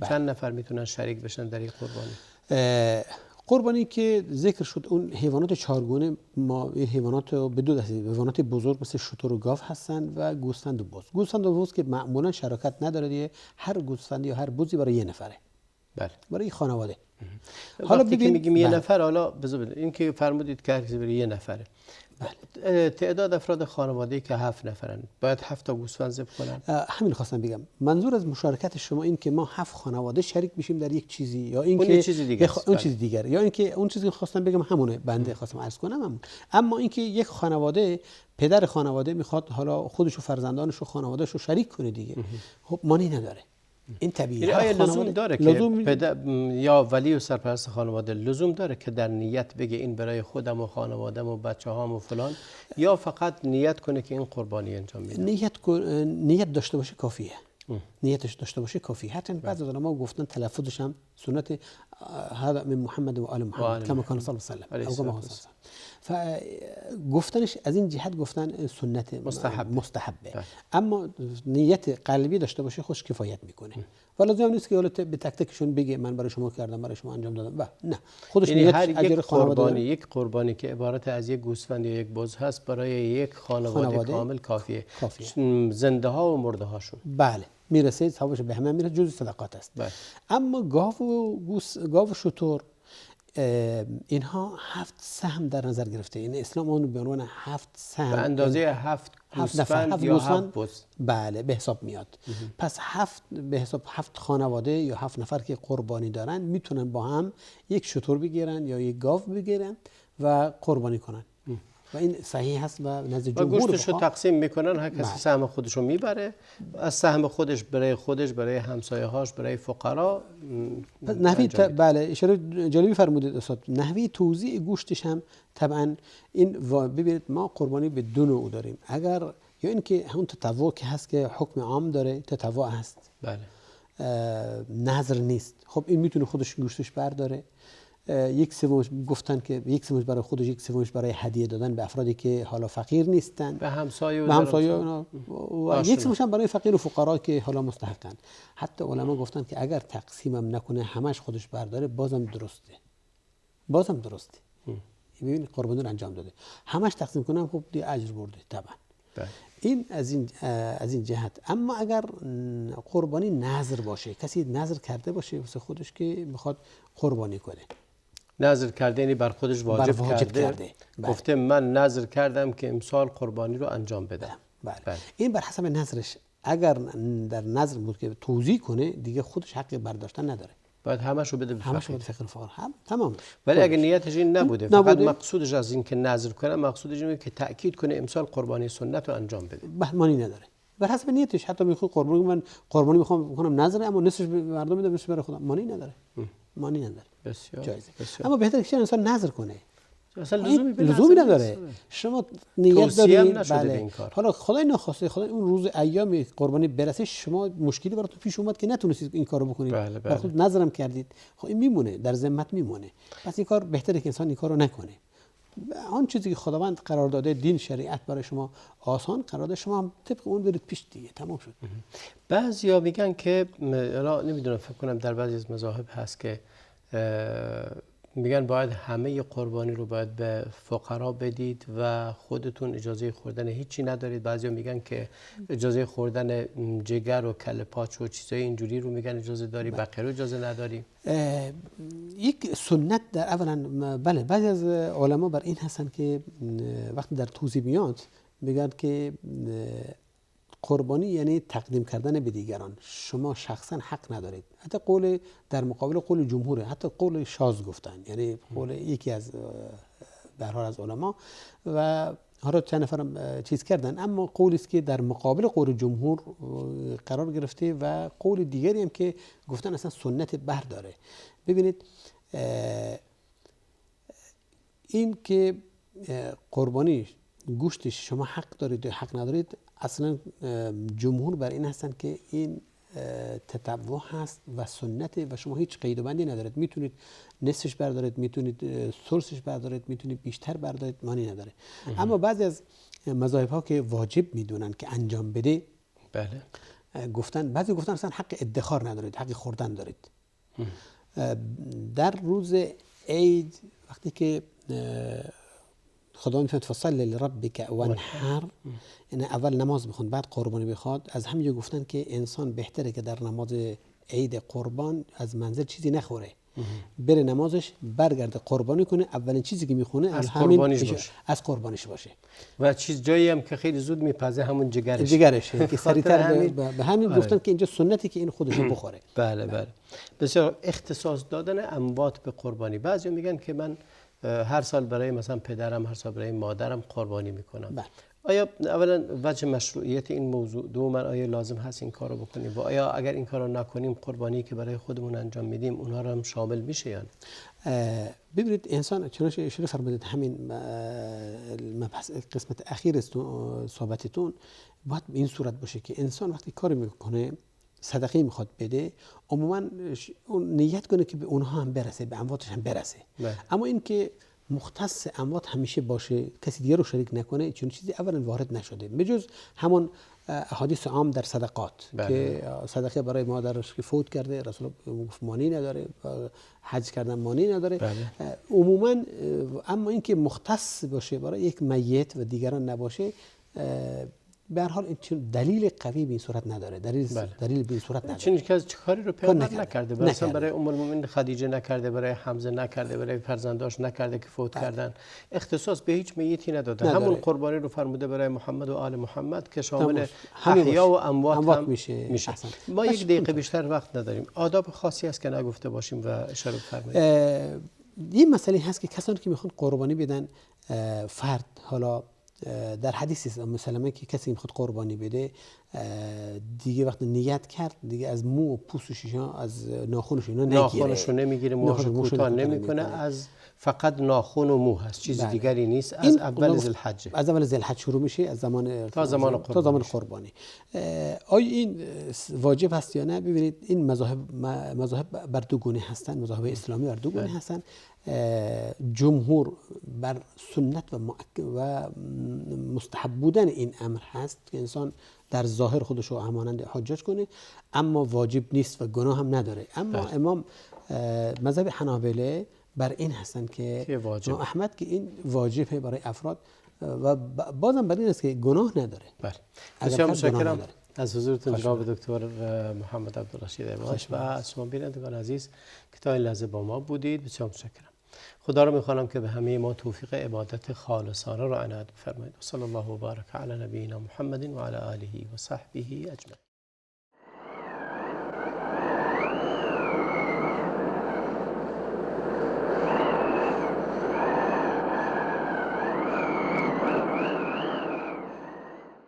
چند نفر میتونن شریک بشن در این قربانی؟ قربانی که ذکر شد اون حیوانات چهارگونه، ما این حیوانات رو به دو دسته، حیوانات بزرگ مثل شتر و گاو هستن و گوسفند و بز. گوسفند و بز که معمولا شراکت نداره دیگه، هر گوسفندی یا هر بزی برای یه نفره. بله. برای خانواده. حالا وقتی که میگیم یه نفر، حالا بذار این که فرمودید که هر کسی برای یه نفره. بله. تعداد افراد خانواده‌ای که 7 نفرن باید 7 تا گوسفند ذبح کنن؟ همین خواستم بگم. منظور از مشارکت شما این که ما 7 خانواده شریک بشیم در یک چیزی، یا این که اون چیز دیگر، یا این که اون چیزی که خواستم بگم همونه، بنده خواستم عرض کنم همون. اما این که یک خانواده، پدر خانواده میخواد حالا خودش و فرزندانش و خانواده‌اش رو شریک کنه دیگه، خب مانی نداره. این طبیعیه. آیا لزوم داره که یا ولی و سرپرست خانواده لزوم داره که در نیت بگه این برای خودم و خانوادم و بچه‌هام و فلان، یا فقط نیت کنه که این قربانی انجام میده؟ نیت داشته باشه کافیه. نیتش داشته باشه کافیه. حتی بعضی از علما گفتن تلفظش هم سنت هذا من محمد و آل محمد کما کان صلی الله علیه و سلم. گفتنش از این جهت گفتن سنت مستحبه. اما نیت قلبی داشته باشه خوش کفایت میکنه. ولی لازم نیست که حالا به تک تکشون بگه من برای شما کردم، برای شما انجام دادم. نه، خودش نیت اجر خانواده. یک قربانی که عبارت از یک گوسفند یا یک بز هست برای یک خانواده کامل کافیه. زنده ها و مرده هاشون. بله، میرسه ثوابش به همه میرسه، جزء صدقات است. اما گاو و شتر اینها 7 سهم در نظر گرفته. این اسلام اون به عنوان 7 سهم به اندازه 7 گوسفند یا 7 بز. بله به حساب میاد. پس 7 به حساب 7 خانواده یا 7 نفر که قربانی دارن میتونن با هم یک شتر بگیرن یا یک گاو بگیرن و قربانی کنن. و این صحیح هست و نزد جمهور گوشتش رو تقسیم میکنن، هر کسی سهم خودش رو میبره، از سهم خودش برای همسایه‌هاش، برای فقرا. نحوی بله اشاره جالبی فرمودید استاد. نحوی توزیع گوشتش هم طبعا این ببینید ما قربانی به دو نوع داریم. اگر یا اینکه همون تطوع که هست که حکم عام داره، تطوع هست. بله. نظر نیست. خب این میتونه خودش گوشتش برداره. یک سومش گفتن که یک سومش برای خودش، یک سومش برای هدیه دادن به افرادی که حالا فقیر نیستن، به همسایه و یک سومش هم برای فقیر و فقرا که حالا مستحقن. حتی علما گفتن که اگر تقسیمم نکنه همش خودش برداره بازم درسته. ببین قربانی رو انجام داده، همش تقسیم کنم خب دی اجر برده طبعا. این از این جهت. اما اگر قربانی نذر باشه، کسی نذر کرده باشه واسه خودش که میخواد قربانی کنه، نذر کرده یعنی بر خودش واجب کرده. گفته من نذر کردم که امسال قربانی رو انجام بدم. بله. این بر حسب نذرش. اگر در نذر بود که توزیع کنه دیگه خودش حق برداشتن نداره، باید همشو بده به فقیر فقرا. تمام. ولی اگه نیتش این نبوده، فقط مقصودش از این که نذر کنه، مقصودش اینه که تأکید کنه امسال قربانی سنت رو انجام بده، بهمانی نداره. بر حسب نیتش. حتی میخواد قربانی میخوام بکنم نذر، اما نصفش به مردم میدم، نصفش برای خودم، مانی نداره. بسیار جایزه. اما بهتره که انسان نذر کنه. اصلا لزومی نداره. شما نیت دارید. بله. حالا خدای نخواسته، خدای اون روز ایام قربانی برسه شما مشکلی براتون پیش اومد که نتونستید این کارو بکنید. بله. خود نظرم کردید. خب این میمونه، در ذمت میمونه. پس این کار بهتره که انسان این کارو نکنه. آن چیزی که خداوند قرار داده، دین شریعت برای شما آسان قرار داده، شما هم طبق اون برید پیش دیگه، تمام شد. بعضیا میگن که نمیدونم، فکر کنم در بعضی از مذاهب هست که میگن باید همه قربانی رو باید به فقرا بدید و خودتون اجازه خوردن هیچی ندارید. بعضیا میگن که اجازه خوردن جگر و کله پاچ و چیزای اینجوری رو میگن اجازه داری، بقیه رو اجازه نداری. یک سنت در اولا، بله، بعضی از علما بر این هستن که وقتی در توضیح میاد میگن که قربانی یعنی تقدیم کردن به دیگران، شما شخصا حق ندارید. حتی قول در مقابل قول جمهوره، حتی قول شاذ گفتن، یعنی قول یکی از به هر حال از علما و حالا چند نفرم چیز کردن، اما قولی است که در مقابل قول جمهور قرار گرفته و قول دیگری هم که گفتن اصلا سنت بر داره. ببینید این که قربانی گوشتش شما حق دارید یا حق ندارید، اصلا جمهور بر این هستن که این تطوع هست و سنته و شما هیچ قید و بندی ندارید، میتونید نصفش بردارید، میتونید ثلثش بردارید، میتونید بیشتر بردارید، معنی نداره. اما بعضی از مذاهب ها که واجب میدونن که انجام بده، بله، بعضی گفتن اصلا حق ادخار ندارید، حق خوردن دارید. در روز عید وقتی که خدا میفهمد فصل لربک وانحر، یعنی اول نماز بخون بعد قربانی بخواد، از همینجا گفتن که انسان بهتره که در نماز عید قربان از منزل چیزی نخوره، بره نمازش برگرده قربانی کنه، اولین چیزی که میخونه از قربانیش باشه و چیز جایی هم که خیلی زود میپزه همون جگرشه که سریعتر به همین گفتن که اینجا سنتی که این خودش بخوره. بله بله. بسیار اختصاص دادن اموات به قربانی. بعضی میگن که من هر سال برای مثلا پدرم، هر سال برای مادرم قربانی میکنم. بله. آیا اولا وجه مشروعیت این موضوع، دوما آیا لازم هست این کارو بکنیم و آیا اگر این کارو نکنیم قربانی که برای خودمون انجام میدیم اونها رو هم شامل میشه یا نه؟ ببینید انسان چنانچه اشاره فرمودید همین مبحث قسمت اخیر صحبتتون باید این صورت باشه که انسان وقتی کاری میکنه، صدقه میخواد بده، عموما اون نیت کنه که به اونها هم برسه، به امواتش هم برسه. اما این که مختص اموات همیشه باشه، کسی دیگه رو شریک نکنه، چون چیزی اولا وارد نشده بجز همون احادیث عام در صدقات. بله. که صدقه برای مادرش که فوت کرده رسول الله گفت مانی نداره، حج کردن مانی نداره. بله. عموما اما این که مختص باشه برای یک میت و دیگران نباشه، به هر حال دلیل قوی به این صورت نداره، دلیل به این صورت نداره. چون که از کاری رو پیامبر نکرده، مثلا برای ام المؤمنین خدیجه نکرده، برای حمزه نکرده، برای فرزنداش نکرده که فوت کردن، اختصاص به هیچ میتی نداده. همون قربانی رو فرموده برای محمد و آل محمد که شامل احیا و اموات هم میشه. ما یک دقیقه بیشتر وقت نداریم. آداب خاصی است که نگفته باشیم و اشاره بفرمایید. این مسئله هست که کسانی که میخوان قربانی بدن، فرد، حالا در حدیث ام سلمه که کسی میخواد قربانی بده دیگه وقتی نیت کرد دیگه از مو و پوستش، از ناخنش اینا نگیره، ناخنشو نمیگیره، موهاش کوتاه نمیکنه، از فقط ناخن و مو هست، چیز دیگری نیست. از اول ذوالحج، از اول ذوالحج شروع میشه، از زمان تا زمان قربانی. آیا این واجب هست یا نه؟ ببینید این مذاهب بر دو گونه هستن، مذاهب اسلامی بر دو گونه هستن. جمهور بر سنت و مستحب بودن این امر هست که انسان در ظاهر خودش رو همانند حجاج کنه، اما واجب نیست و گناه هم نداره. اما امام مذهب حنابله بر این هستن که امام احمد که این واجبه برای افراد و بازم بر این است که گناه نداره. بله. بسیار متشکرم از حضورتون جناب دکتر محمد عبدالرشید ایواش و از شما بینندگان عزیز که تا این لحظه با ما بودید. بسیار متشکرم. خدا را میخوانم که به همه ما توفیق عبادت خالصانه را عنایت بفرمایید. صلی الله و بارک علی نبینا محمد و علی آله و صحبه اجمعین.